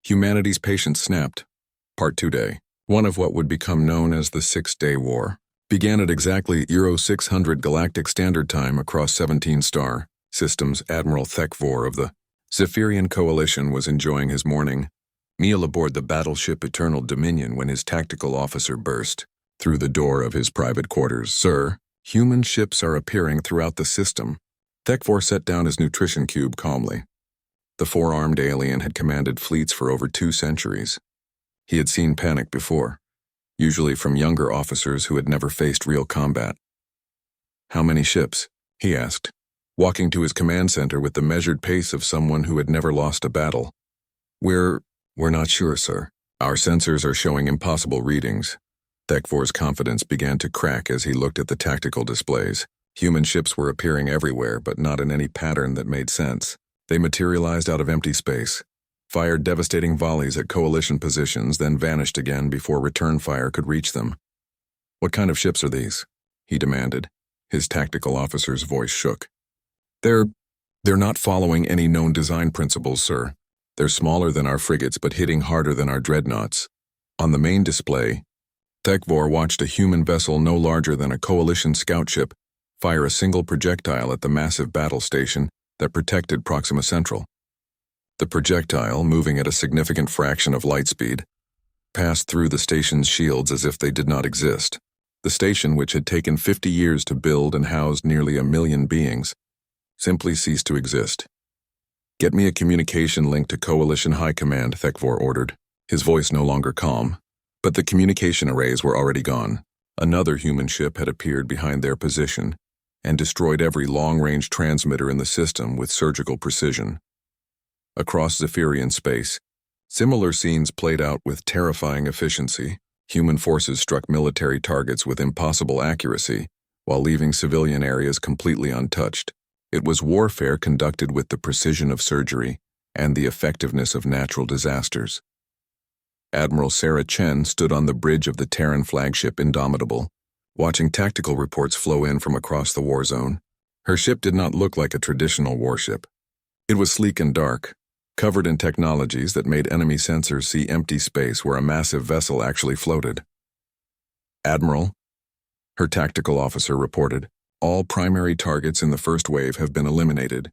Humanity's patience snapped. Part 2 Day, one of what would become known as the Six-Day War, began at exactly Euro 600 Galactic Standard Time across 17 star systems. Admiral Thekvor of the Zephyrian Coalition was enjoying his morning meal aboard the battleship Eternal Dominion when his tactical officer burst through the door of his private quarters. "Sir, human ships are appearing throughout the system." Thekvor set down his nutrition cube calmly. The four-armed alien had commanded fleets for over 2 centuries. He had seen panic before, usually from younger officers who had never faced real combat. "How many ships?" he asked, walking to his command center with the measured pace of someone who had never lost a battle. We're not sure, sir. Our sensors are showing impossible readings." Thekvor's confidence began to crack as he looked at the tactical displays. Human ships were appearing everywhere, but not in any pattern that made sense. They materialized out of empty space, fired devastating volleys at coalition positions, then vanished again before return fire could reach them. "What kind of ships are these?" he demanded. His tactical officer's voice shook. They're not following any known design principles, sir. They're smaller than our frigates but hitting harder than our dreadnoughts." On the main display, Thekvor watched a human vessel no larger than a coalition scout ship fire a single projectile at the massive battle station that protected Proxima Central. The projectile, moving at a significant fraction of light speed, passed through the station's shields as if they did not exist. The station, which had taken 50 years to build and housed nearly 1 million beings, simply ceased to exist. "Get me a communication link to Coalition High Command," Thekvor ordered, his voice no longer calm. But the communication arrays were already gone. Another human ship had appeared behind their position and destroyed every long-range transmitter in the system with surgical precision. Across Zephyrian space, similar scenes played out with terrifying efficiency. Human forces struck military targets with impossible accuracy, while leaving civilian areas completely untouched. It was warfare conducted with the precision of surgery and the effectiveness of natural disasters. Admiral Sarah Chen stood on the bridge of the Terran flagship Indomitable, watching tactical reports flow in from across the war zone. Her ship did not look like a traditional warship. It was sleek and dark, covered in technologies that made enemy sensors see empty space where a massive vessel actually floated. "Admiral," her tactical officer reported, "all primary targets in the first wave have been eliminated.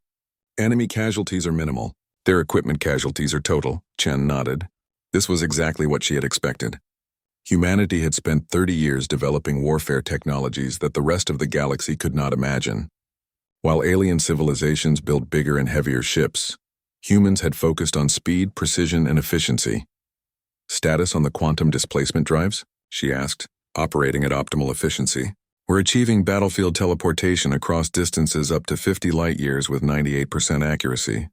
Enemy casualties are minimal. Their equipment casualties are total." Chen nodded. This was exactly what she had expected. Humanity had spent 30 years developing warfare technologies that the rest of the galaxy could not imagine. While alien civilizations built bigger and heavier ships, humans had focused on speed, precision, and efficiency. "Status on the quantum displacement drives?" she asked, operating at optimal efficiency. "We're achieving battlefield teleportation across distances up to 50 light-years with 98% accuracy."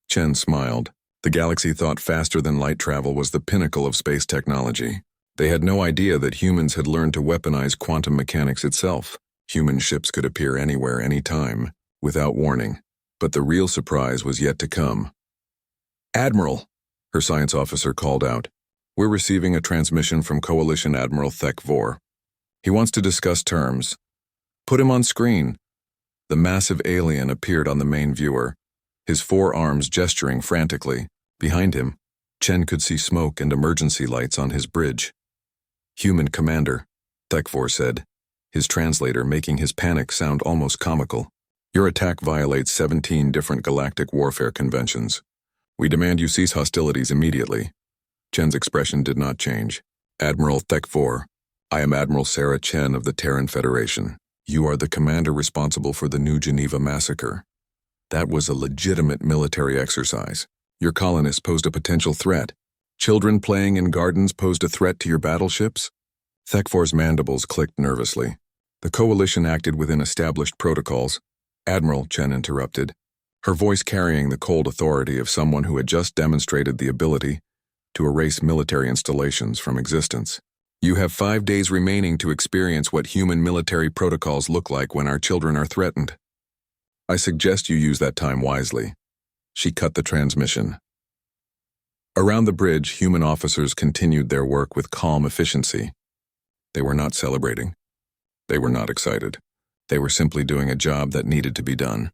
Chen smiled. The galaxy thought faster than light travel was the pinnacle of space technology. They had no idea that humans had learned to weaponize quantum mechanics itself. Human ships could appear anywhere, anytime, without warning. But the real surprise was yet to come. "Admiral," her science officer called out, "we're receiving a transmission from Coalition Admiral Thekvor. He wants to discuss terms. Put him on screen." The massive alien appeared on the main viewer, his 4 arms gesturing frantically. Behind him, Chen could see smoke and emergency lights on his bridge. "Human commander," Thekvor said, his translator making his panic sound almost comical. "Your attack violates 17 different galactic warfare conventions. We demand you cease hostilities immediately." Chen's expression did not change. "Admiral Thekvor, I am Admiral Sarah Chen of the Terran Federation. You are the commander responsible for the New Geneva massacre. That was a legitimate military exercise. Your colonists posed a potential threat. Children playing in gardens posed a threat to your battleships?" Thekvor's mandibles clicked nervously. "The Coalition acted within established protocols." "Admiral," Chen interrupted, her voice carrying the cold authority of someone who had just demonstrated the ability to erase military installations from existence. "You have 5 days remaining to experience what human military protocols look like when our children are threatened. I suggest you use that time wisely." She cut the transmission. Around the bridge, human officers continued their work with calm efficiency. They were not celebrating. They were not excited. They were simply doing a job that needed to be done.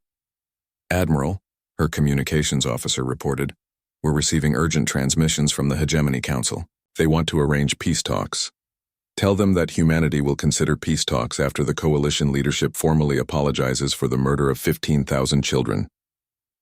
"Admiral," her communications officer reported, We're receiving urgent transmissions from the Hegemony Council. They want to arrange peace talks. Tell them that humanity will consider peace talks after the coalition leadership formally apologizes for the murder of 15,000 children.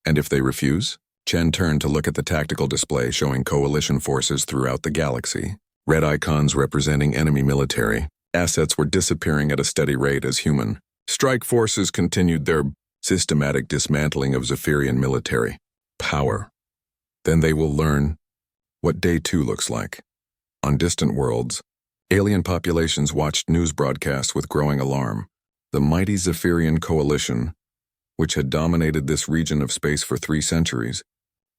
And if they refuse? Chen turned to look at the tactical display showing coalition forces throughout the galaxy. Red icons representing enemy military. Assets were disappearing at a steady rate as human strike forces continued their systematic dismantling of Zephyrian military power. Then they will learn what Day 2 looks like. On distant worlds, alien populations watched news broadcasts with growing alarm. The mighty Zephyrian coalition, which had dominated this region of space for 3 centuries,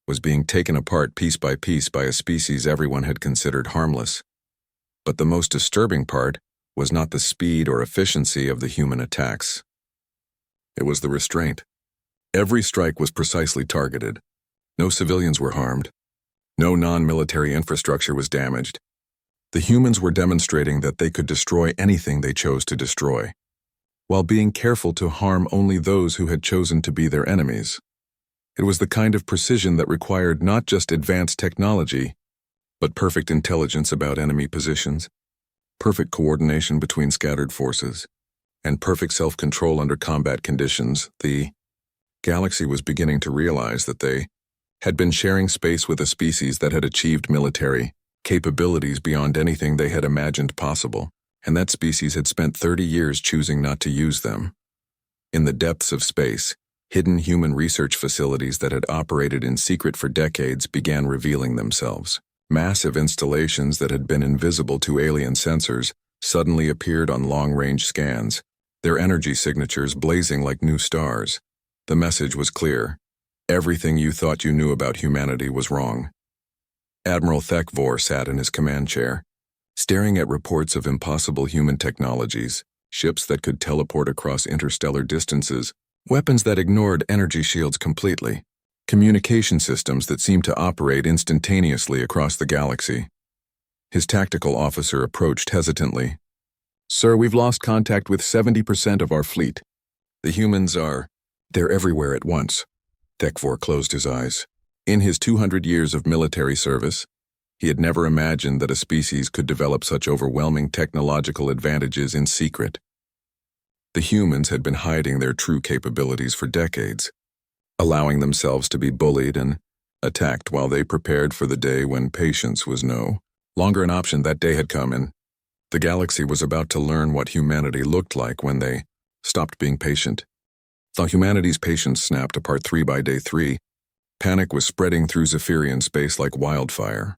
was being taken apart piece by a species everyone had considered harmless. But the most disturbing part was not the speed or efficiency of the human attacks. It was the restraint. Every strike was precisely targeted. No civilians were harmed. No non-military infrastructure was damaged. The humans were demonstrating that they could destroy anything they chose to destroy, while being careful to harm only those who had chosen to be their enemies. It was the kind of precision that required not just advanced technology, but perfect intelligence about enemy positions, perfect coordination between scattered forces, and perfect self-control under combat conditions. The galaxy was beginning to realize that they had been sharing space with a species that had achieved military capabilities beyond anything they had imagined possible, and that species had spent 30 years choosing not to use them. In the depths of space, hidden human research facilities that had operated in secret for decades began revealing themselves. Massive installations that had been invisible to alien sensors suddenly appeared on long-range scans, their energy signatures blazing like new stars. The message was clear. Everything you thought you knew about humanity was wrong. Admiral Thekvor sat in his command chair, staring at reports of impossible human technologies, ships that could teleport across interstellar distances, weapons that ignored energy shields completely, communication systems that seemed to operate instantaneously across the galaxy. His tactical officer approached hesitantly. "Sir, we've lost contact with 70% of our fleet. The humans they're everywhere at once." Thekvor closed his eyes. In his 200 years of military service, he had never imagined that a species could develop such overwhelming technological advantages in secret. The humans had been hiding their true capabilities for decades, allowing themselves to be bullied and attacked while they prepared for the day when patience was no longer an option. That day had come, and the galaxy was about to learn what humanity looked like when they stopped being patient. Though humanity's patience snapped apart by day 3, panic was spreading through Zephyrian space like wildfire.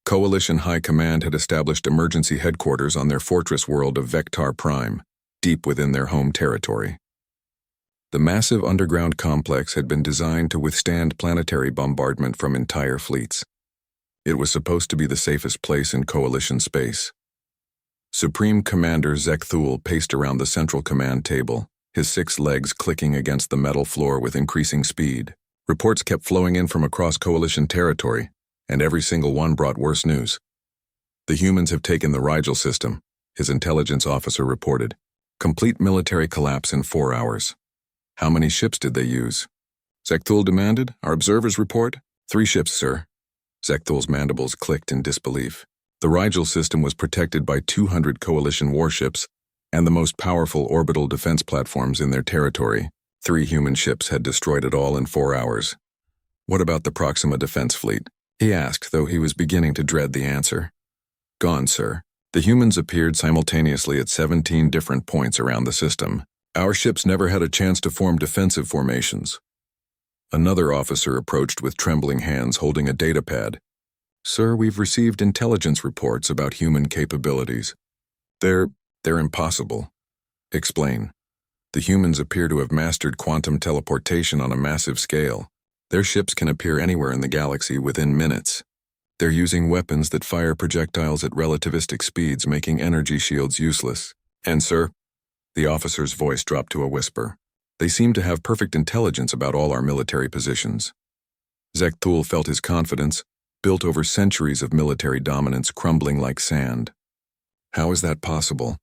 Coalition High Command had established emergency headquarters on their fortress world of Vectar Prime, deep within their home territory. The massive underground complex had been designed to withstand planetary bombardment from entire fleets. It was supposed to be the safest place in Coalition space. Supreme Commander Zekthul paced around the central command table, his 6 legs clicking against the metal floor with increasing speed. Reports kept flowing in from across Coalition territory, and every single one brought worse news. "The humans have taken the Rigel system," his intelligence officer reported. "Complete military collapse in 4 hours. "How many ships did they use?" Zekthul demanded. "Our observers report 3 ships, sir." Zekthul's mandibles clicked in disbelief. The Rigel system was protected by 200 Coalition warships and the most powerful orbital defense platforms in their territory. 3 human ships had destroyed it all in 4 hours. "What about the Proxima Defense Fleet?" he asked, though he was beginning to dread the answer. "Gone, sir. The humans appeared simultaneously at 17 different points around the system. Our ships never had a chance to form defensive formations." Another officer approached with trembling hands holding a datapad. "Sir, we've received intelligence reports about human capabilities. They're impossible." "Explain." "The humans appear to have mastered quantum teleportation on a massive scale. Their ships can appear anywhere in the galaxy within minutes. They're using weapons that fire projectiles at relativistic speeds, making energy shields useless. And, sir," the officer's voice dropped to a whisper, "they seem to have perfect intelligence about all our military positions." Zekthul felt his confidence, built over centuries of military dominance, crumbling like sand. "How is that possible?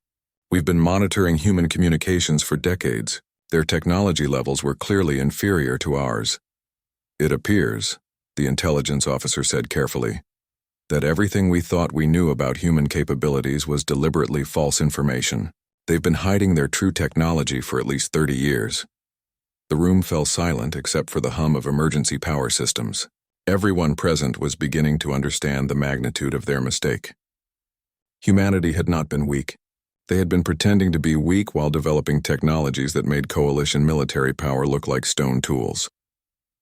We've been monitoring human communications for decades. Their technology levels were clearly inferior to ours." "It appears," the intelligence officer said carefully, "that everything we thought we knew about human capabilities was deliberately false information. They've been hiding their true technology for at least 30 years. The room fell silent except for the hum of emergency power systems. Everyone present was beginning to understand the magnitude of their mistake. Humanity had not been weak. They had been pretending to be weak while developing technologies that made coalition military power look like stone tools.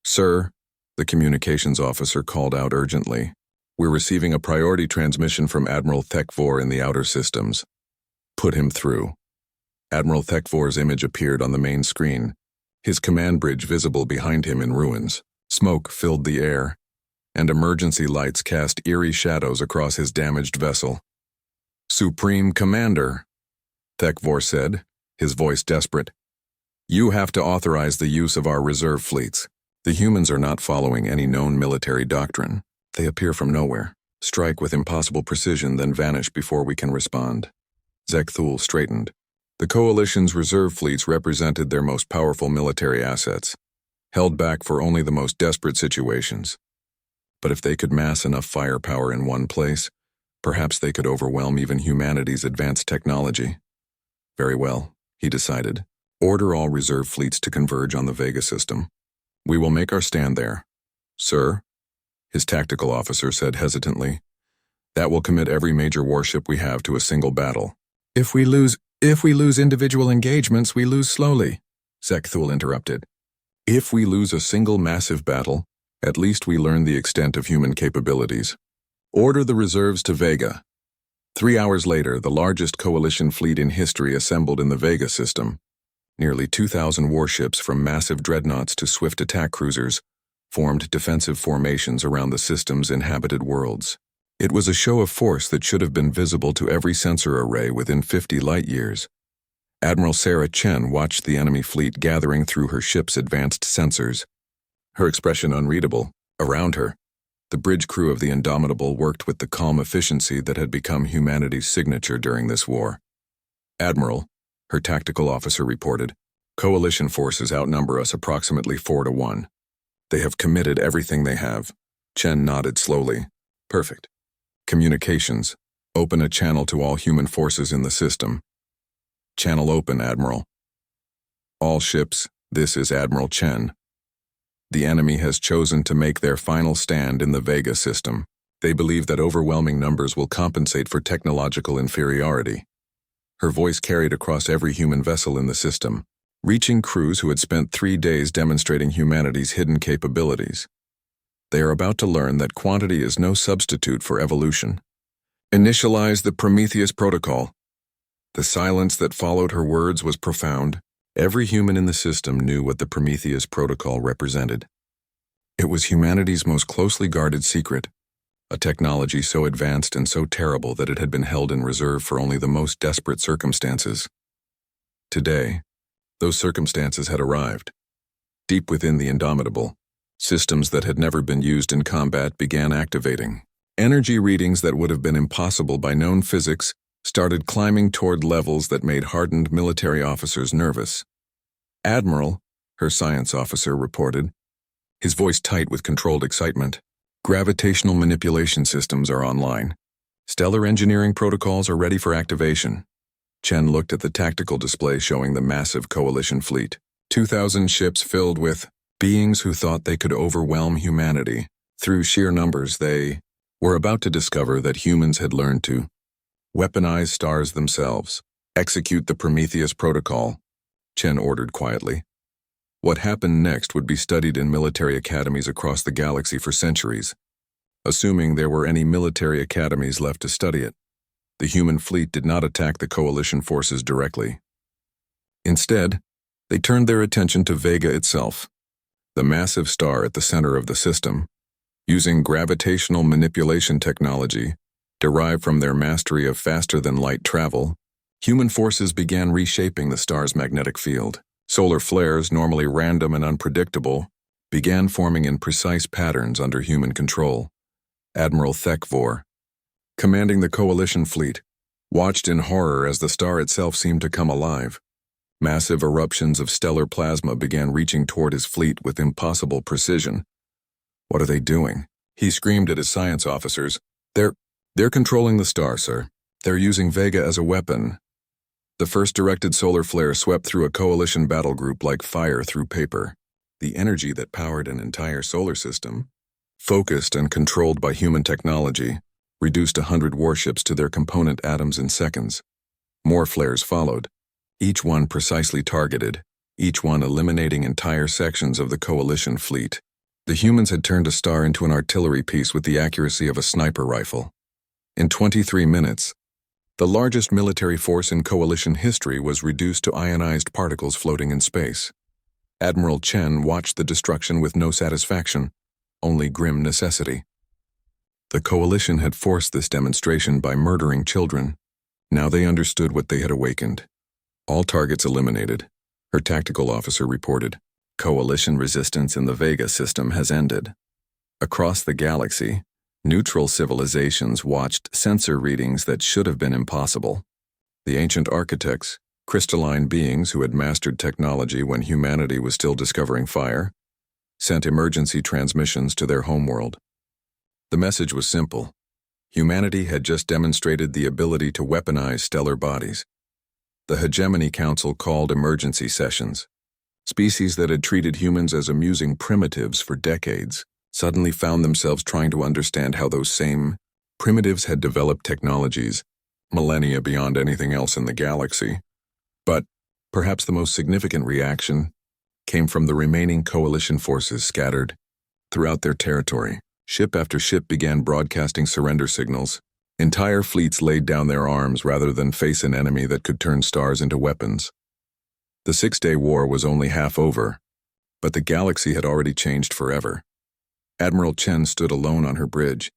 "Sir," the communications officer called out urgently, "we're receiving a priority transmission from Admiral Thekvor in the outer systems." "Put him through." Admiral Thekvor's image appeared on the main screen, his command bridge visible behind him in ruins. Smoke filled the air, and emergency lights cast eerie shadows across his damaged vessel. "Supreme Commander," Thekvor said, his voice desperate, "you have to authorize the use of our reserve fleets. The humans are not following any known military doctrine. They appear from nowhere, strike with impossible precision, then vanish before we can respond." Zekthul straightened. The Coalition's reserve fleets represented their most powerful military assets, held back for only the most desperate situations. But if they could mass enough firepower in one place, perhaps they could overwhelm even humanity's advanced technology. "Very well," he decided. "Order all reserve fleets to converge on the Vega system. We will make our stand there." "Sir," his tactical officer said hesitantly, "that will commit every major warship we have to a single battle." If we lose individual engagements, we lose slowly," Zekthul interrupted. "If we lose a single massive battle, at least we learn the extent of human capabilities. Order the reserves to Vega." 3 hours later, the largest coalition fleet in history assembled in the Vega system. Nearly 2,000 warships, from massive dreadnoughts to swift attack cruisers, formed defensive formations around the system's inhabited worlds. It was a show of force that should have been visible to every sensor array within 50 light-years. Admiral Sarah Chen watched the enemy fleet gathering through her ship's advanced sensors, her expression unreadable. Around her, the bridge crew of the Indomitable worked with the calm efficiency that had become humanity's signature during this war. "Admiral," her tactical officer reported, "Coalition forces outnumber us approximately 4-1. They have committed everything they have." Chen nodded slowly. "Perfect. Communications. Open a channel to all human forces in the system." "Channel open, Admiral." "All ships, this is Admiral Chen. The enemy has chosen to make their final stand in the Vega system. They believe that overwhelming numbers will compensate for technological inferiority." Her voice carried across every human vessel in the system, reaching crews who had spent 3 days demonstrating humanity's hidden capabilities. They are about to learn that quantity is no substitute for evolution. "Initialize the Prometheus Protocol." The silence that followed her words was profound. Every human in the system knew what the Prometheus Protocol represented. It was humanity's most closely guarded secret, a technology so advanced and so terrible that it had been held in reserve for only the most desperate circumstances. Today, those circumstances had arrived. Deep within the Indomitable, systems that had never been used in combat began activating. Energy readings that would have been impossible by known physics started climbing toward levels that made hardened military officers nervous. "Admiral," her science officer reported, his voice tight with controlled excitement, "gravitational manipulation systems are online. Stellar engineering protocols are ready for activation." Chen looked at the tactical display showing the massive coalition fleet. 2,000 ships filled with beings who thought they could overwhelm humanity. Through sheer numbers, they were about to discover that humans had learned to weaponize stars themselves. "Execute the Prometheus Protocol," Chen ordered quietly. What happened next would be studied in military academies across the galaxy for centuries, assuming there were any military academies left to study it. The human fleet did not attack the coalition forces directly. Instead, they turned their attention to Vega itself, the massive star at the center of the system. Using gravitational manipulation technology, derived from their mastery of faster-than-light travel, human forces began reshaping the star's magnetic field. Solar flares, normally random and unpredictable, began forming in precise patterns under human control. Admiral Thekvor, commanding the coalition fleet, watched in horror as the star itself seemed to come alive. Massive eruptions of stellar plasma began reaching toward his fleet with impossible precision. What are they doing? He screamed at his science officers. They're controlling the star, sir. They're using Vega as a weapon. The first directed solar flare swept through a coalition battle group like fire through paper. The energy that powered an entire solar system, focused and controlled by human technology, reduced 100 warships to their component atoms in seconds. More flares followed, each one precisely targeted, each one eliminating entire sections of the coalition fleet. The humans had turned a star into an artillery piece with the accuracy of a sniper rifle. In 23 minutes, the largest military force in coalition history was reduced to ionized particles floating in space. Admiral Chen watched the destruction with no satisfaction, only grim necessity. The coalition had forced this demonstration by murdering children. Now they understood what they had awakened. All targets eliminated, her tactical officer reported. Coalition resistance in the Vega system has ended. Across the galaxy, neutral civilizations watched sensor readings that should have been impossible. The ancient architects, crystalline beings who had mastered technology when humanity was still discovering fire, sent emergency transmissions to their homeworld. The message was simple. Humanity had just demonstrated the ability to weaponize stellar bodies. The Hegemony Council called emergency sessions. Species that had treated humans as amusing primitives for decades suddenly found themselves trying to understand how those same primitives had developed technologies, millennia beyond anything else in the galaxy. But perhaps the most significant reaction came from the remaining coalition forces scattered throughout their territory. Ship after ship began broadcasting surrender signals. Entire fleets laid down their arms rather than face an enemy that could turn stars into weapons. The 6-day war was only half over, but the galaxy had already changed forever. Admiral Chen stood alone on her bridge,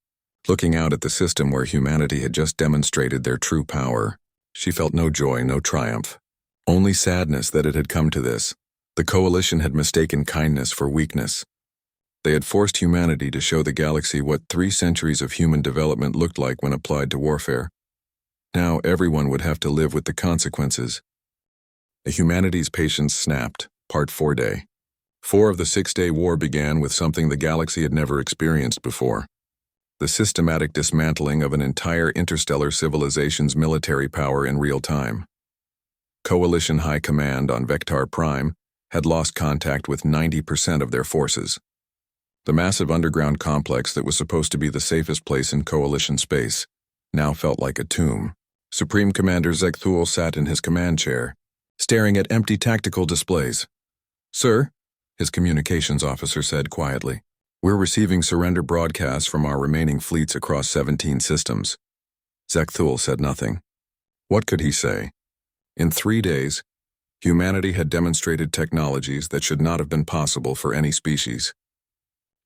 looking out at the system where humanity had just demonstrated their true power. She felt no joy, no triumph, only sadness that it had come to this. The coalition had mistaken kindness for weakness. They had forced humanity to show the galaxy what 3 centuries of human development looked like when applied to warfare. Now everyone would have to live with the consequences. Humanity's patience snapped, Part 4 Day. 4 of the 6-day war began with something the galaxy had never experienced before: the systematic dismantling of an entire interstellar civilization's military power in real time. Coalition High Command on Vector Prime had lost contact with 90% of their forces. The massive underground complex that was supposed to be the safest place in Coalition space now felt like a tomb. Supreme Commander Zekthul sat in his command chair, staring at empty tactical displays. "Sir," his communications officer said quietly, "we're receiving surrender broadcasts from our remaining fleets across 17 systems." Zekthul said nothing. What could he say? In 3 days, humanity had demonstrated technologies that should not have been possible for any species.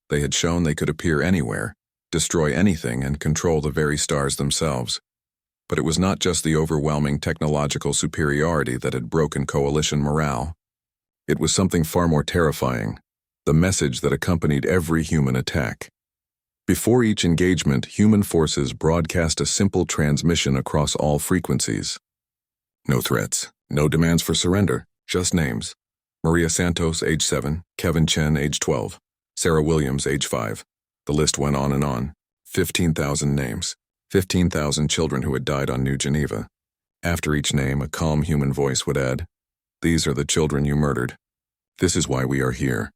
They had shown they could appear anywhere, destroy anything, and control the very stars themselves. But it was not just the overwhelming technological superiority that had broken coalition morale. It was something far more terrifying: the message that accompanied every human attack. Before each engagement, human forces broadcast a simple transmission across all frequencies. No threats, no demands for surrender, just names. Maria Santos, age 7, Kevin Chen, age 12, Sarah Williams, age 5. The list went on and on. 15,000 names. 15,000 children who had died on New Geneva. After each name, a calm human voice would add, "These are the children you murdered. This is why we are here."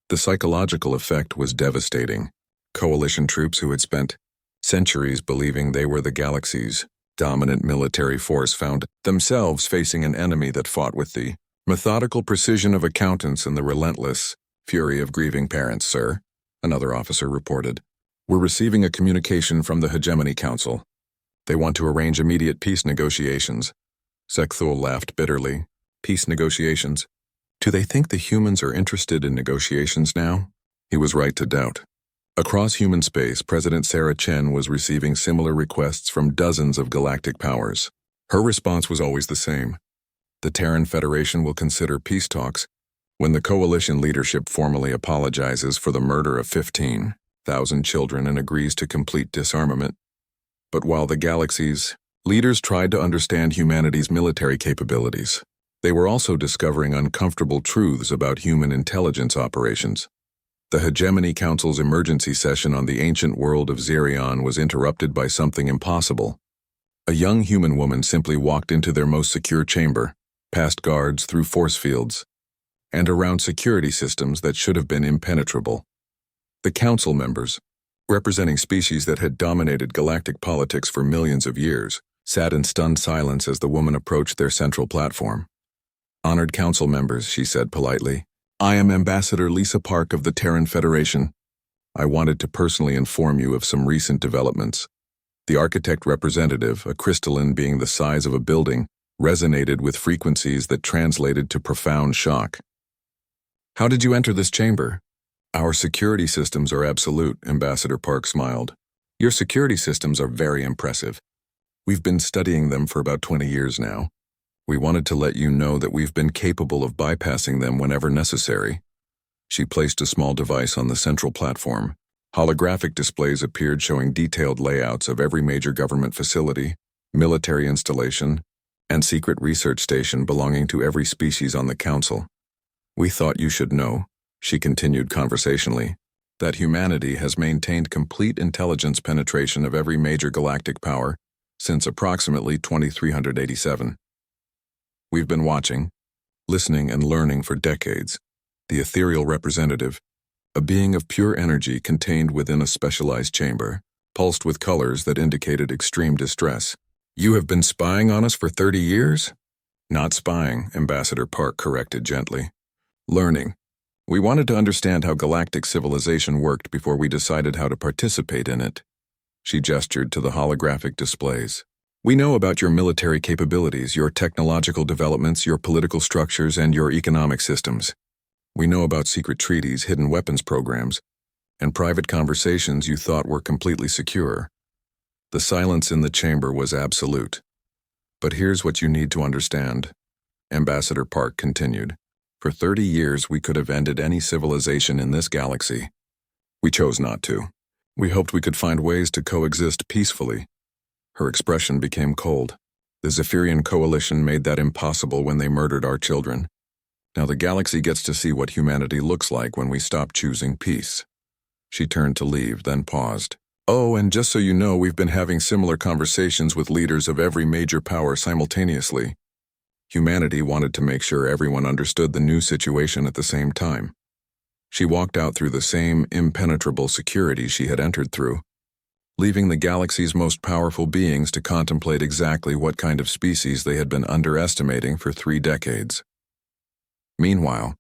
The psychological effect was devastating. Coalition troops who had spent centuries believing they were the galaxy's dominant military force found themselves facing an enemy that fought with the methodical precision of accountants and the relentless fury of grieving parents. "Sir," another officer reported, "we're receiving a communication from the Hegemony Council. They want to arrange immediate peace negotiations." Zekthul laughed bitterly. "Peace negotiations? Do they think the humans are interested in negotiations now?" He was right to doubt. Across human space, President Sarah Chen was receiving similar requests from dozens of galactic powers. Her response was always the same: the Terran Federation will consider peace talks when the coalition leadership formally apologizes for the murder of 15,000 children and agrees to complete disarmament. But while the galaxy's leaders tried to understand humanity's military capabilities, they were also discovering uncomfortable truths about human intelligence operations. The Hegemony Council's emergency session on the ancient world of Xerion was interrupted by something impossible. A young human woman simply walked into their most secure chamber, past guards, through force fields, and around security systems that should have been impenetrable. The council members, representing species that had dominated galactic politics for millions of years, sat in stunned silence as the woman approached their central platform. "Honored council members," she said politely, "I am Ambassador Lisa Park of the Terran Federation. I wanted to personally inform you of some recent developments." The architect representative, a crystalline being the size of a building, resonated with frequencies that translated to profound shock. "How did you enter this chamber?" "Our security systems are absolute," Ambassador Park smiled. "Your security systems are very impressive. We've been studying them for about 20 years now. We wanted to let you know that we've been capable of bypassing them whenever necessary." She placed a small device on the central platform. Holographic displays appeared showing detailed layouts of every major government facility, military installation, and secret research station belonging to every species on the council. "We thought you should know," she continued conversationally, "that humanity has maintained complete intelligence penetration of every major galactic power since approximately 2387. We've been watching, listening, and learning for decades." The ethereal representative, a being of pure energy contained within a specialized chamber, pulsed with colors that indicated extreme distress. "You have been spying on us for 30 years? "Not spying," Ambassador Park corrected gently. "Learning. We wanted to understand how galactic civilization worked before we decided how to participate in it." She gestured to the holographic displays. "We know about your military capabilities, your technological developments, your political structures, and your economic systems. We know about secret treaties, hidden weapons programs, and private conversations you thought were completely secure." The silence in the chamber was absolute. "But here's what you need to understand," Ambassador Park continued. "For 30 years we could have ended any civilization in this galaxy. We chose not to. We hoped we could find ways to coexist peacefully." Her expression became cold. "The Zephyrian Coalition made that impossible when they murdered our children. Now the galaxy gets to see what humanity looks like when we stop choosing peace." She turned to leave, then paused. "Oh, and just so you know, we've been having similar conversations with leaders of every major power simultaneously. Humanity wanted to make sure everyone understood the new situation at the same time." She walked out through the same impenetrable security she had entered through, leaving the galaxy's most powerful beings to contemplate exactly what kind of species they had been underestimating for 3 decades. Meanwhile,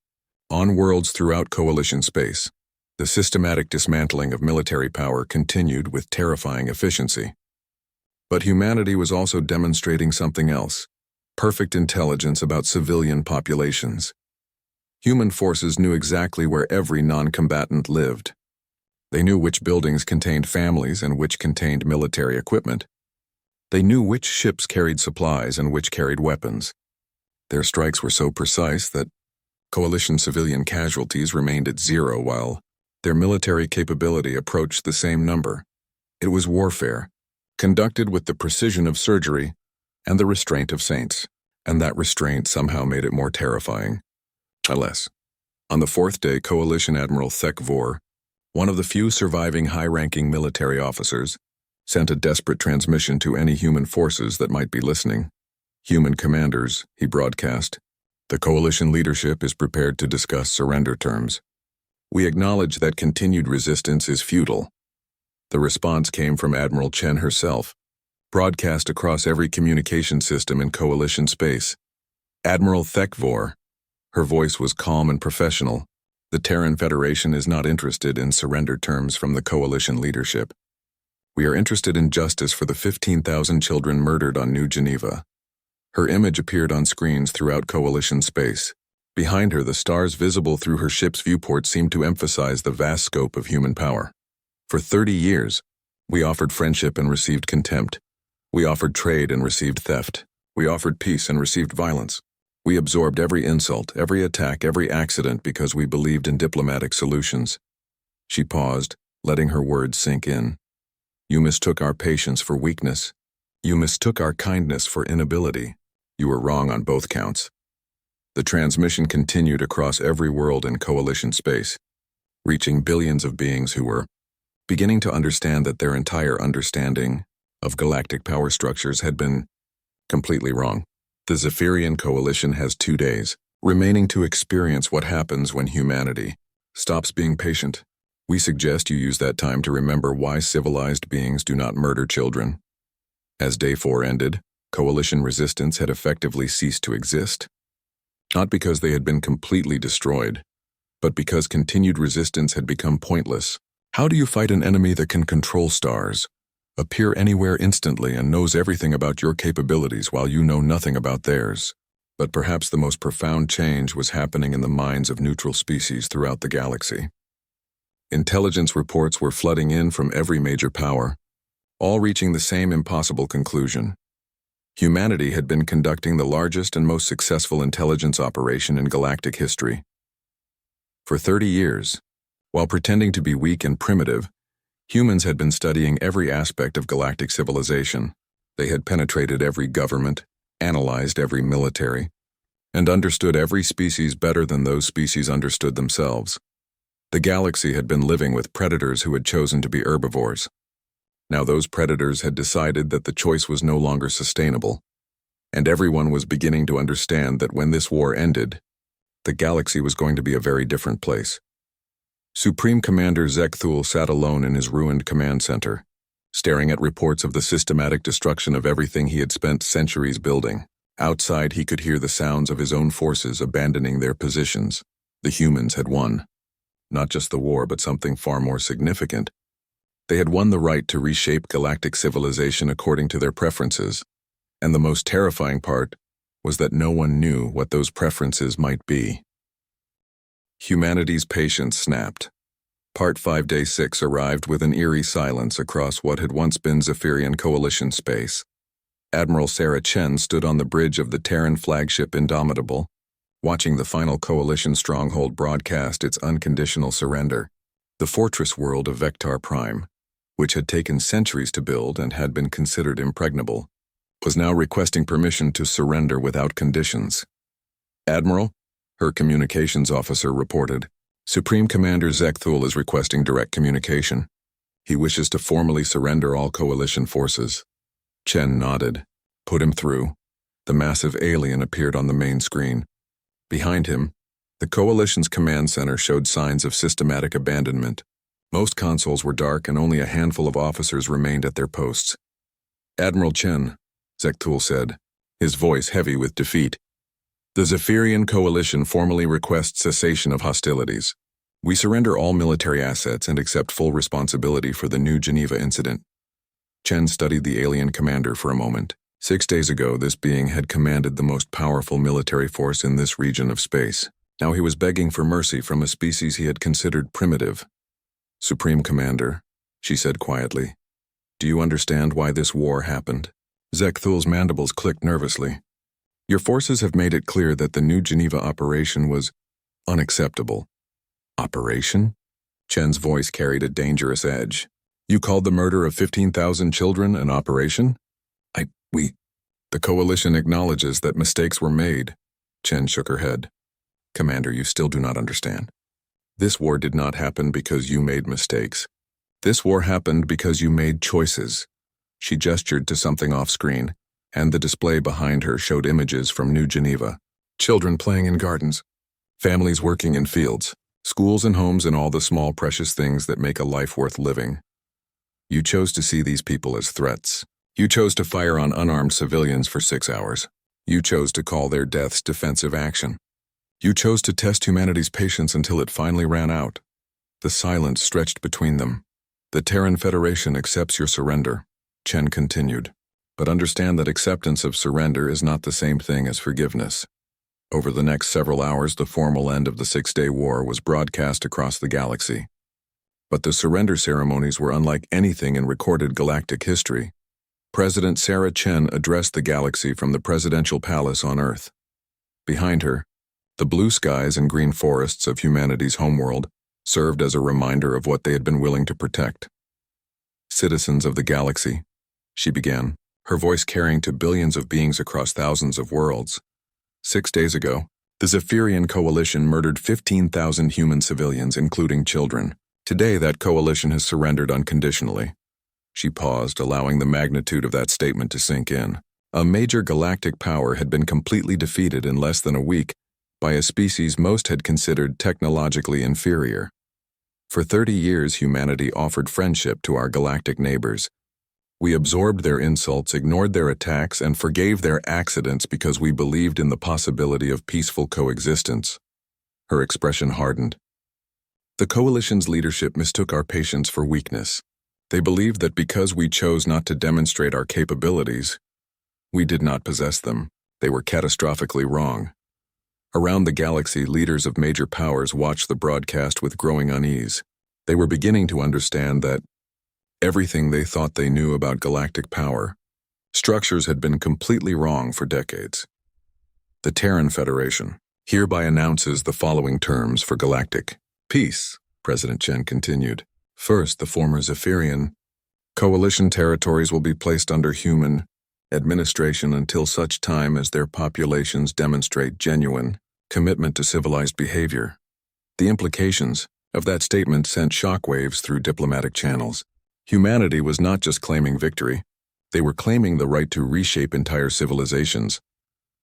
on worlds throughout Coalition space, the systematic dismantling of military power continued with terrifying efficiency. But humanity was also demonstrating something else: perfect intelligence about civilian populations. Human forces knew exactly where every non-combatant lived. They knew which buildings contained families and which contained military equipment. They knew which ships carried supplies and which carried weapons. Their strikes were so precise that Coalition civilian casualties remained at 0 while their military capability approached the same number. It was warfare, conducted with the precision of surgery and the restraint of saints, and that restraint somehow made it more terrifying. Alas, on the 4th day, Coalition Admiral Thek Vor, one of the few surviving high-ranking military officers, sent a desperate transmission to any human forces that might be listening. "Human commanders," he broadcast, "the Coalition leadership is prepared to discuss surrender terms. We acknowledge that continued resistance is futile." The response came from Admiral Chen herself, broadcast across every communication system in Coalition space. "Admiral Thek Vor." Her voice was calm and professional. "The Terran Federation is not interested in surrender terms from the Coalition leadership. We are interested in justice for the 15,000 children murdered on New Geneva." Her image appeared on screens throughout Coalition space. Behind her, the stars visible through her ship's viewport seemed to emphasize the vast scope of human power. "For 30 years, we offered friendship and received contempt. We offered trade and received theft. We offered peace and received violence. We absorbed every insult, every attack, every accident because we believed in diplomatic solutions." She paused, letting her words sink in. "You mistook our patience for weakness. You mistook our kindness for inability. You were wrong on both counts." The transmission continued across every world in Coalition space. reaching billions of beings who were beginning to understand that their entire understanding of galactic power structures had been completely wrong. The Zephyrian Coalition has 2 days remaining to experience what happens when humanity stops being patient. We suggest you use that time to remember why civilized beings do not murder children. As Day 4 ended, Coalition resistance had effectively ceased to exist. Not because they had been completely destroyed, but because continued resistance had become pointless. How do you fight an enemy that can control stars, appear anywhere instantly, and knows everything about your capabilities while you know nothing about theirs? But perhaps the most profound change was happening in the minds of neutral species throughout the galaxy. Intelligence reports were flooding in from every major power, all reaching the same impossible conclusion. Humanity had been conducting the largest and most successful intelligence operation in galactic history. For 30 years, while pretending to be weak and primitive, humans had been studying every aspect of galactic civilization. They had penetrated every government, analyzed every military, and understood every species better than those species understood themselves. The galaxy had been living with predators who had chosen to be herbivores. Now those predators had decided that the choice was no longer sustainable, and everyone was beginning to understand that when this war ended, the galaxy was going to be a very different place. Supreme Commander Zekthul sat alone in his ruined command center, staring at reports of the systematic destruction of everything he had spent centuries building. Outside, he could hear the sounds of his own forces abandoning their positions. The humans had won. Not just the war, but something far more significant. They had won the right to reshape galactic civilization according to their preferences, and the most terrifying part was that no one knew what those preferences might be. Humanity's patience snapped. Part 5, Day 6 arrived with an eerie silence across what had once been Zephyrian Coalition space. Admiral Sarah Chen stood on the bridge of the Terran flagship Indomitable, watching the final Coalition stronghold broadcast its unconditional surrender. The fortress world of Vector Prime, which had taken centuries to build and had been considered impregnable, was now requesting permission to surrender without conditions. "Admiral," her communications officer reported, "Supreme Commander Zekthul is requesting direct communication. He wishes to formally surrender all Coalition forces." Chen nodded. "Put him through." The massive alien appeared on the main screen. Behind him, the Coalition's command center showed signs of systematic abandonment. Most consoles were dark and only a handful of officers remained at their posts. "Admiral Chen," Zekthul said, his voice heavy with defeat, "the Zephyrian Coalition formally requests cessation of hostilities. We surrender all military assets and accept full responsibility for the New Geneva incident." Chen studied the alien commander for a moment. 6 days ago, this being had commanded the most powerful military force in this region of space. Now he was begging for mercy from a species he had considered primitive. "Supreme Commander," she said quietly, "do you understand why this war happened?" Zekthul's mandibles clicked nervously. "Your forces have made it clear that the New Geneva operation was unacceptable." "Operation?" Chen's voice carried a dangerous edge. "You called the murder of 15,000 children an operation?" The Coalition acknowledges that mistakes were made." Chen shook her head. "Commander, you still do not understand. This war did not happen because you made mistakes. This war happened because you made choices." She gestured to something off-screen, and the display behind her showed images from New Geneva. Children playing in gardens, families working in fields, schools and homes, and all the small precious things that make a life worth living. You chose to see these people as threats. You chose to fire on unarmed civilians for 6 hours. You chose to call their deaths defensive action. You chose to test humanity's patience until it finally ran out. The silence stretched between them. "The Terran Federation accepts your surrender," Chen continued. "But understand that acceptance of surrender is not the same thing as forgiveness." Over the next several hours, the formal end of the 6-day war was broadcast across the galaxy. But the surrender ceremonies were unlike anything in recorded galactic history. President Sarah Chen addressed the galaxy from the presidential palace on Earth. Behind her, the blue skies and green forests of humanity's homeworld served as a reminder of what they had been willing to protect. "Citizens of the galaxy," she began, her voice carrying to billions of beings across thousands of worlds. 6 days ago, The Zephyrian coalition murdered 15,000 human civilians, including children. Today, that coalition has surrendered unconditionally. She paused, allowing the magnitude of that statement to sink in. A major galactic power had been completely defeated in less than a week by a species most had considered technologically inferior. For 30 years, humanity offered friendship to our galactic neighbors. We absorbed their insults, ignored their attacks, and forgave their accidents because we believed in the possibility of peaceful coexistence. Her expression hardened. The coalition's leadership mistook our patience for weakness. They believed that because we chose not to demonstrate our capabilities, we did not possess them. They were catastrophically wrong. Around the galaxy, leaders of major powers watched the broadcast with growing unease. They were beginning to understand that everything they thought they knew about galactic power structures had been completely wrong for decades. The Terran Federation hereby announces the following terms for galactic peace, President Chen continued. First, the former Zephyrian coalition territories will be placed under human administration until such time as their populations demonstrate genuine commitment to civilized behavior. The implications of that statement sent shockwaves through diplomatic channels. Humanity was not just claiming victory, they were claiming the right to reshape entire civilizations.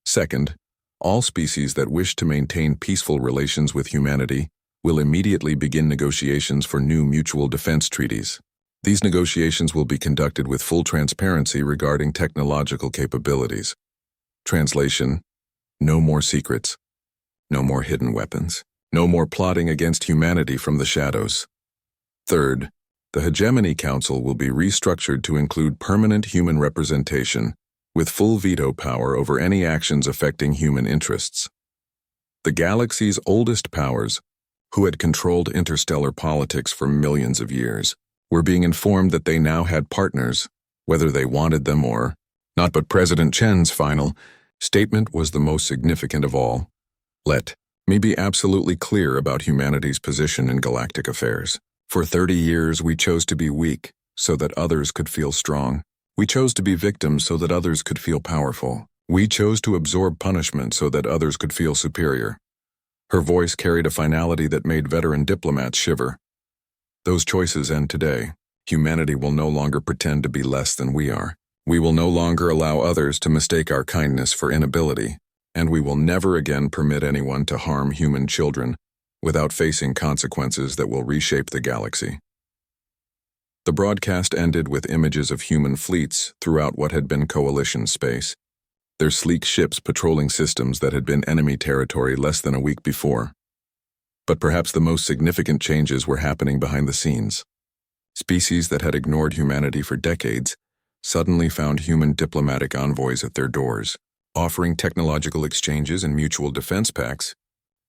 Second, all species that wish to maintain peaceful relations with humanity will immediately begin negotiations for new mutual defense treaties. These negotiations will be conducted with full transparency regarding technological capabilities. Translation: no more secrets, no more hidden weapons, no more plotting against humanity from the shadows. Third, the Hegemony Council will be restructured to include permanent human representation, with full veto power over any actions affecting human interests. The galaxy's oldest powers, who had controlled interstellar politics for millions of years, were being informed that they now had partners, whether they wanted them or not. But President Chen's final statement was the most significant of all. Let me be absolutely clear about humanity's position in galactic affairs. For 30 years, we chose to be weak so that others could feel strong. We chose to be victims so that others could feel powerful. We chose to absorb punishment so that others could feel superior. Her voice carried a finality that made veteran diplomats shiver. Those choices end today. Humanity will no longer pretend to be less than we are. We will no longer allow others to mistake our kindness for inability, and we will never again permit anyone to harm human children without facing consequences that will reshape the galaxy. The broadcast ended with images of human fleets throughout what had been coalition space, their sleek ships patrolling systems that had been enemy territory less than a week before. But perhaps the most significant changes were happening behind the scenes. Species that had ignored humanity for decades suddenly found human diplomatic envoys at their doors, offering technological exchanges and mutual defense pacts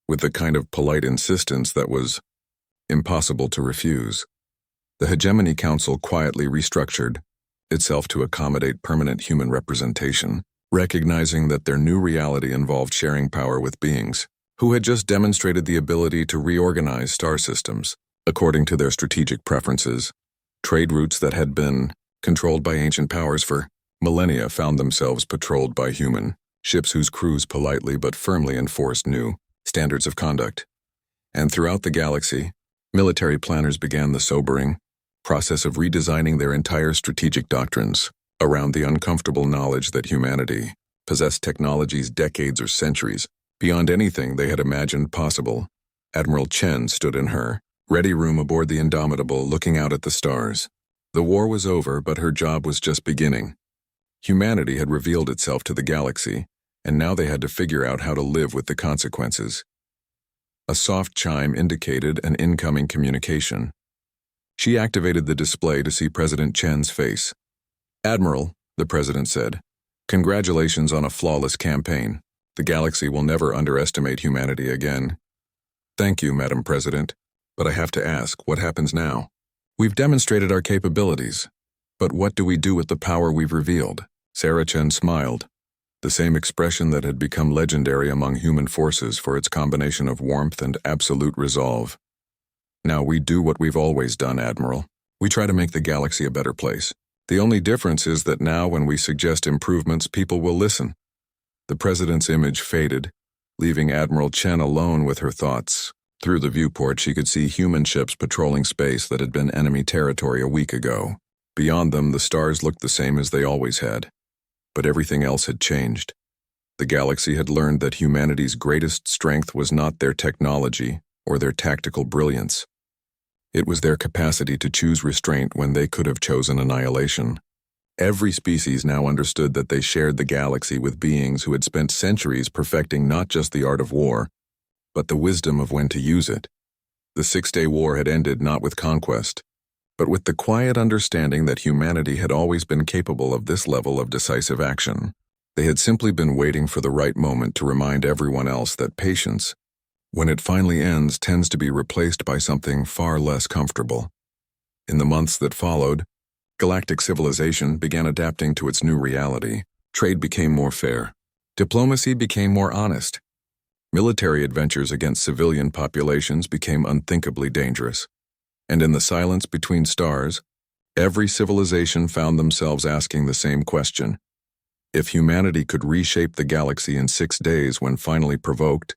with the kind of polite insistence that was impossible to refuse. The Hegemony Council quietly restructured itself to accommodate permanent human representation, recognizing that their new reality involved sharing power with beings who had just demonstrated the ability to reorganize star systems according to their strategic preferences. Trade routes that had been controlled by ancient powers for millennia found themselves patrolled by human ships whose crews politely but firmly enforced new standards of conduct. And throughout the galaxy, military planners began the sobering process of redesigning their entire strategic doctrines around the uncomfortable knowledge that humanity possessed technologies decades or centuries beyond anything they had imagined possible. Admiral Chen stood in her ready room aboard the Indomitable, looking out at the stars. The war was over, but her job was just beginning. Humanity had revealed itself to the galaxy, and now they had to figure out how to live with the consequences. A soft chime indicated an incoming communication. She activated the display to see President Chen's face. "Admiral," the president said, "congratulations on a flawless campaign. The galaxy will never underestimate humanity again." "Thank you, Madam President, but I have to ask, what happens now? We've demonstrated our capabilities, but what do we do with the power we've revealed?" Sarah Chen smiled, the same expression that had become legendary among human forces for its combination of warmth and absolute resolve. "Now we do what we've always done, Admiral. We try to make the galaxy a better place. The only difference is that now when we suggest improvements, people will listen." The president's image faded, leaving Admiral Chen alone with her thoughts. Through the viewport, she could see human ships patrolling space that had been enemy territory a week ago. Beyond them, the stars looked the same as they always had. But everything else had changed. The galaxy had learned that humanity's greatest strength was not their technology or their tactical brilliance. It was their capacity to choose restraint when they could have chosen annihilation. Every species now understood that they shared the galaxy with beings who had spent centuries perfecting not just the art of war, but the wisdom of when to use it. The Six-Day War had ended not with conquest, but with the quiet understanding that humanity had always been capable of this level of decisive action. They had simply been waiting for the right moment to remind everyone else that patience, when it finally ends, tends to be replaced by something far less comfortable. In the months that followed, galactic civilization began adapting to its new reality. Trade became more fair. Diplomacy became more honest. Military adventures against civilian populations became unthinkably dangerous. And in the silence between stars, every civilization found themselves asking the same question. If humanity could reshape the galaxy in 6 days when finally provoked,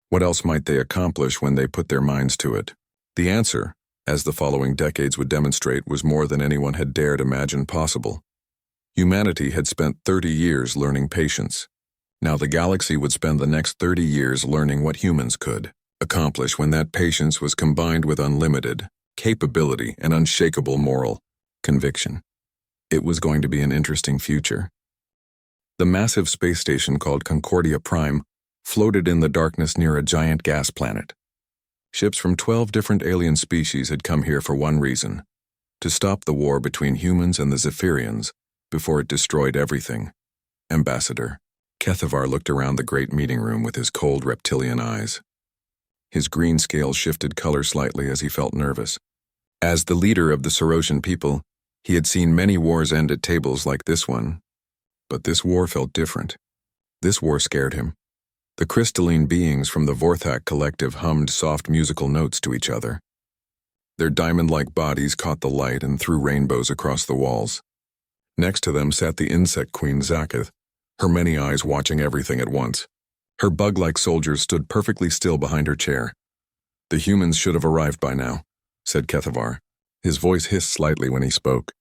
what else might they accomplish when they put their minds to it? The answer, as the following decades would demonstrate, was more than anyone had dared imagine possible. Humanity had spent 30 years learning patience. Now the galaxy would spend the next 30 years learning what humans could accomplish when that patience was combined with unlimited capability and unshakable moral conviction. It was going to be an interesting future. The massive space station called Concordia Prime floated in the darkness near a giant gas planet. Ships from 12 different alien species had come here for one reason: to stop the war between humans and the Zephyrians before it destroyed everything. Ambassador Kethavar looked around the great meeting room with his cold reptilian eyes. His green scales shifted color slightly as he felt nervous. As the leader of the Sorosian people, he had seen many wars end at tables like this one, but this war felt different. This war scared him. The crystalline beings from the Vorthak collective hummed soft musical notes to each other. Their diamond-like bodies caught the light and threw rainbows across the walls. Next to them sat the insect queen Zaketh, her many eyes watching everything at once. Her bug-like soldiers stood perfectly still behind her chair. "The humans should have arrived by now," said Kethavar. His voice hissed slightly when he spoke.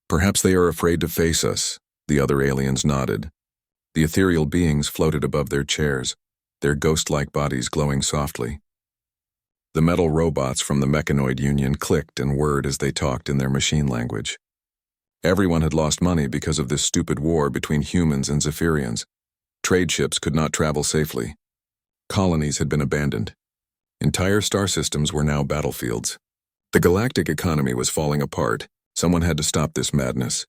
"Perhaps they are afraid to face us." The other aliens nodded. The ethereal beings floated above their chairs, their ghost-like bodies glowing softly. The metal robots from the Mechanoid Union clicked and whirred as they talked in their machine language. Everyone had lost money because of this stupid war between humans and Zephyrians. Trade ships could not travel safely. Colonies had been abandoned. Entire star systems were now battlefields. The galactic economy was falling apart. Someone had to stop this madness.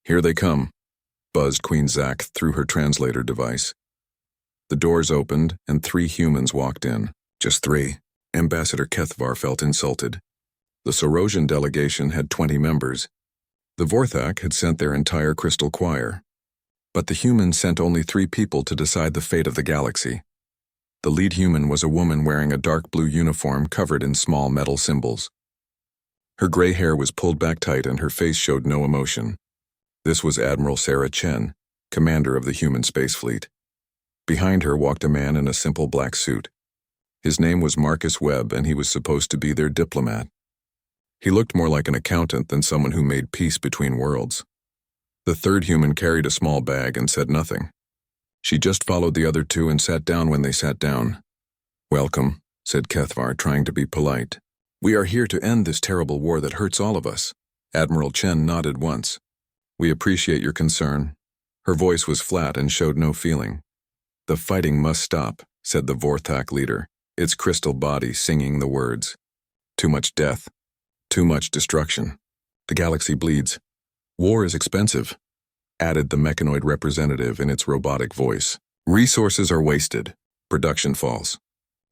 "Here they come," buzzed Queen Zak through her translator device. The doors opened, and 3 humans walked in. Just 3. Ambassador Kethavar felt insulted. The Sorosian delegation had 20 members. The Vorthak had sent their entire crystal choir. But the humans sent only 3 people to decide the fate of the galaxy. The lead human was a woman wearing a dark blue uniform covered in small metal symbols. Her gray hair was pulled back tight and her face showed no emotion. This was Admiral Sarah Chen, commander of the human space fleet. Behind her walked a man in a simple black suit. His name was Marcus Webb, and he was supposed to be their diplomat. He looked more like an accountant than someone who made peace between worlds. The third human carried a small bag and said nothing. She just followed the other 2 and sat down when they sat down. "Welcome," said Kethavar, trying to be polite. "We are here to end this terrible war that hurts all of us." Admiral Chen nodded once. "We appreciate your concern." Her voice was flat and showed no feeling. "The fighting must stop," said the Vorthak leader, its crystal body singing the words. "Too much death. Too much destruction. The galaxy bleeds. War is expensive," added the mechanoid representative in its robotic voice. "Resources are wasted. Production falls.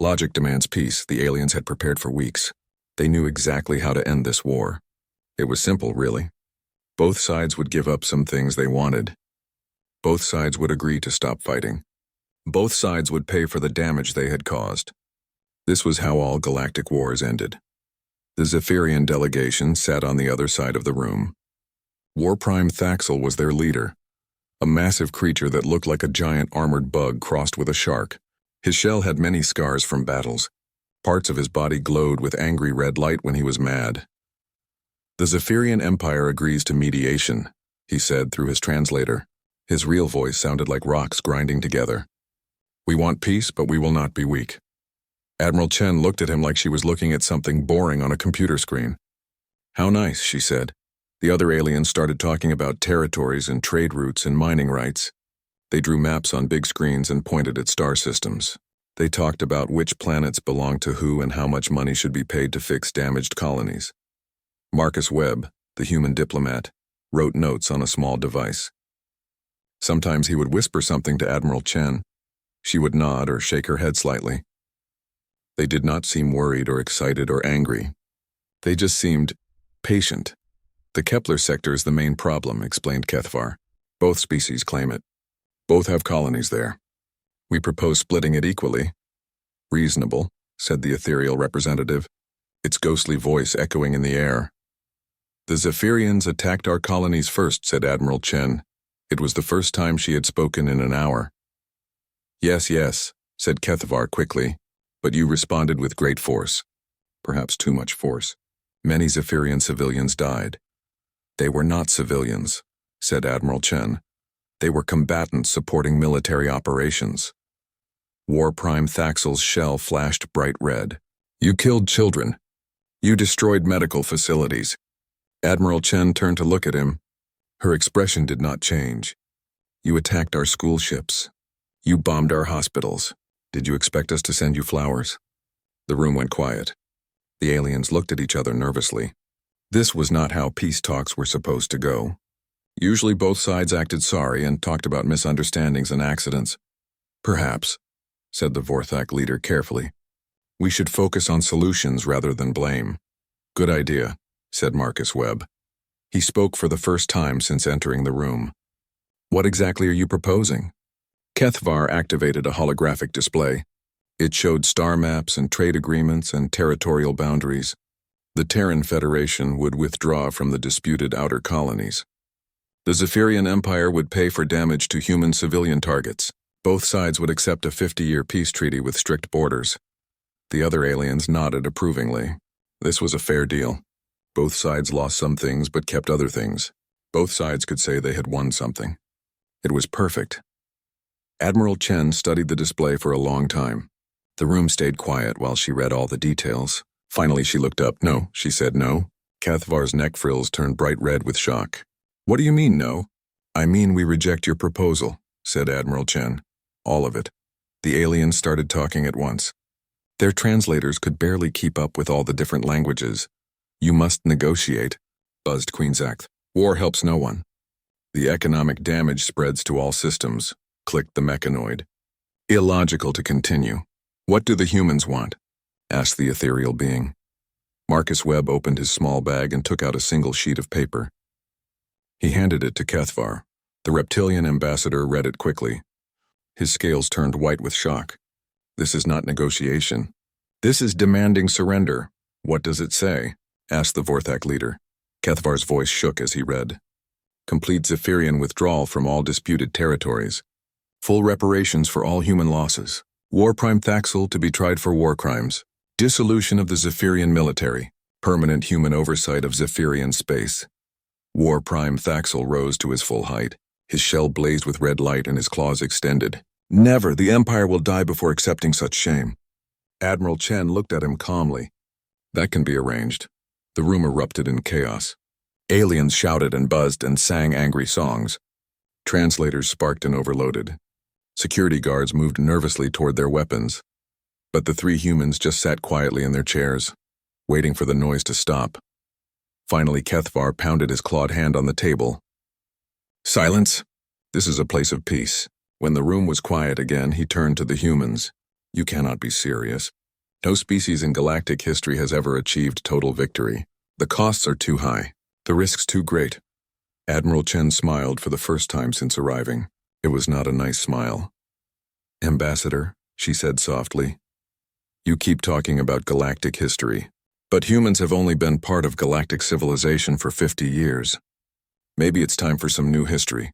Logic demands peace. The aliens had prepared for weeks. They knew exactly how to end this war. It was simple, really. Both sides would give up some things they wanted. Both sides would agree to stop fighting. Both sides would pay for the damage they had caused. This was how all galactic wars ended. The Zephyrian delegation sat on the other side of the room. War Prime Thaxel was their leader, a massive creature that looked like a giant armored bug crossed with a shark. His shell had many scars from battles. Parts of his body glowed with angry red light when he was mad. The Zephyrian Empire agrees to mediation, he said through his translator. His real voice sounded like rocks grinding together. We want peace, but we will not be weak. Admiral Chen looked at him like she was looking at something boring on a computer screen. How nice, she said. The other aliens started talking about territories and trade routes and mining rights. They drew maps on big screens and pointed at star systems. They talked about which planets belonged to who and how much money should be paid to fix damaged colonies. Marcus Webb, the human diplomat, wrote notes on a small device. Sometimes he would whisper something to Admiral Chen. She would nod or shake her head slightly. They did not seem worried or excited or angry. They just seemed patient. The Kepler sector is the main problem, explained Kethvar. Both species claim it. Both have colonies there. We propose splitting it equally. Reasonable, said the ethereal representative, its ghostly voice echoing in the air. The Zephyrians attacked our colonies first, said Admiral Chen. It was the first time she had spoken in an hour. Yes, yes, said Kethvar quickly, but you responded with great force. Perhaps too much force. Many Zephyrian civilians died. They were not civilians, said Admiral Chen. They were combatants supporting military operations. War Prime Thaxel's shell flashed bright red. You killed children. You destroyed medical facilities. Admiral Chen turned to look at him. Her expression did not change. You attacked our school ships. You bombed our hospitals. Did you expect us to send you flowers? The room went quiet. The aliens looked at each other nervously. This was not how peace talks were supposed to go. Usually both sides acted sorry and talked about misunderstandings and accidents. Perhaps, said the Vorthak leader carefully. We should focus on solutions rather than blame. Good idea, said Marcus Webb. He spoke for the first time since entering the room. What exactly are you proposing? Kethvar activated a holographic display. It showed star maps and trade agreements and territorial boundaries. The Terran Federation would withdraw from the disputed outer colonies. The Zephyrian Empire would pay for damage to human civilian targets. Both sides would accept a 50-year peace treaty with strict borders. The other aliens nodded approvingly. This was a fair deal. Both sides lost some things but kept other things. Both sides could say they had won something. It was perfect. Admiral Chen studied the display for a long time. The room stayed quiet while she read all the details. Finally she looked up. No, she said no. Kethvar's neck frills turned bright red with shock. What do you mean, no? I mean we reject your proposal, said Admiral Chen. All of it. The aliens started talking at once. Their translators could barely keep up with all the different languages. You must negotiate, buzzed Queensack. War helps no one. The economic damage spreads to all systems, clicked the mechanoid. Illogical to continue. What do the humans want? Asked the ethereal being. Marcus Webb opened his small bag and took out a single sheet of paper. He handed it to Kethvar. The reptilian ambassador read it quickly. His scales turned white with shock. This is not negotiation. This is demanding surrender. What does it say? Asked the Vorthak leader. Kethvar's voice shook as he read. Complete Zephyrian withdrawal from all disputed territories. Full reparations for all human losses. War Prime Thaxel to be tried for war crimes. Dissolution of the Zephyrian military. Permanent human oversight of Zephyrian space. War Prime Thaxel rose to his full height. His shell blazed with red light and his claws extended. Never, the Empire will die before accepting such shame. Admiral Chen looked at him calmly. That can be arranged. The room erupted in chaos. Aliens shouted and buzzed and sang angry songs. Translators sparked and overloaded. Security guards moved nervously toward their weapons. But the three humans just sat quietly in their chairs, waiting for the noise to stop. Finally, Kethvar pounded his clawed hand on the table. Silence! This is a place of peace. When the room was quiet again, he turned to the humans. You cannot be serious. No species in galactic history has ever achieved total victory. The costs are too high. The risks too great. Admiral Chen smiled for the first time since arriving. It was not a nice smile. Ambassador, she said softly, you keep talking about galactic history. But humans have only been part of galactic civilization for 50 years. Maybe it's time for some new history.